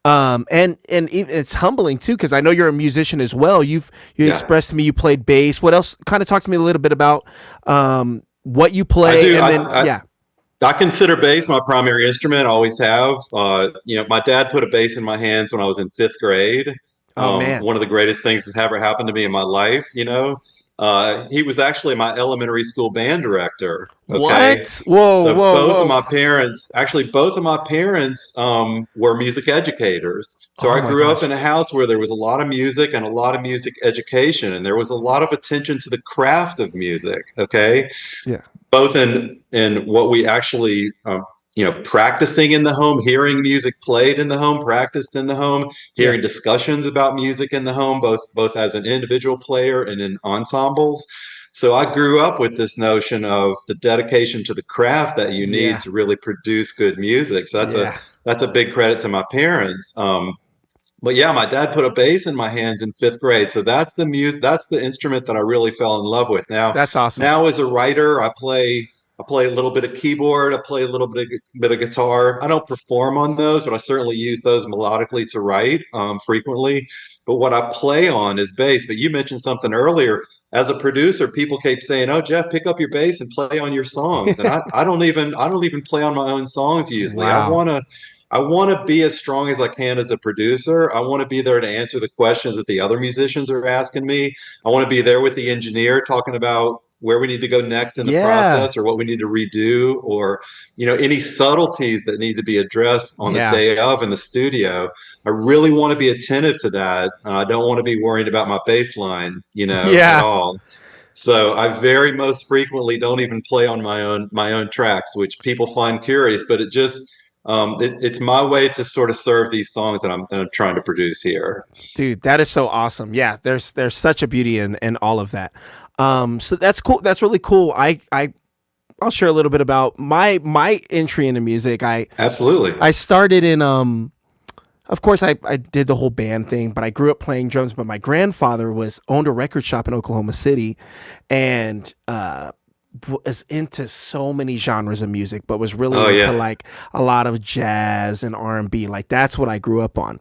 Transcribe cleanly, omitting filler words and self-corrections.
It's humbling too, because I know you're a musician as well. You Yeah, expressed to me you played bass. What else? Kind of talk to me a little bit about what you I play, do. and then yeah. I consider bass my primary instrument. I always have. My dad put a bass in my hands when I was in fifth grade. Oh man, One of the greatest things that's ever happened to me in my life. He was actually my elementary school band director. Okay, what? Whoa, so whoa, whoa! both of my parents, were music educators. So Oh I my grew up in gosh, a house where there was a lot of music and a lot of music education, and there was a lot of attention to the craft of music. Okay, yeah, both in what we actually practicing in the home, hearing music played in the home, practiced in the home, yeah, hearing discussions about music in the home, both as an individual player and in ensembles. So I grew up with this notion of the dedication to the craft that you need yeah, to really produce good music. So yeah. that's a big credit to my parents. But yeah, my dad put a bass in my hands in fifth grade. So that's the music. That's the instrument that I really fell in love with. That's awesome. Now as a writer, I play a little bit of keyboard. I play a little bit of guitar. I don't perform on those, but I certainly use those melodically to write frequently. But what I play on is bass. But you mentioned something earlier. As a producer, people keep saying, "Oh, Jeff, pick up your bass and play on your songs." And I don't even play on my own songs usually. Wow. I want to be as strong as I can as a producer. I want to be there to answer the questions that the other musicians are asking me. I want to be there with the engineer talking about where we need to go next in the Yeah, process or what we need to redo or any subtleties that need to be addressed on the yeah, day of in the studio. I really want to be attentive to that. I don't want to be worried about my bass line, at yeah. all. So I very most frequently don't even play on my own tracks, which people find curious, but it's my way to sort of serve these songs that I'm trying to produce here. Dude, that is so awesome. Yeah, there's such a beauty in all of that. So that's cool. That's really cool. I'll share a little bit about my entry into music. Absolutely. I started in of course I did the whole band thing, but I grew up playing drums, but my grandfather was owned a record shop in Oklahoma City and was into so many genres of music, but was really Oh into yeah. like a lot of jazz and R&B. Like that's what I grew up on.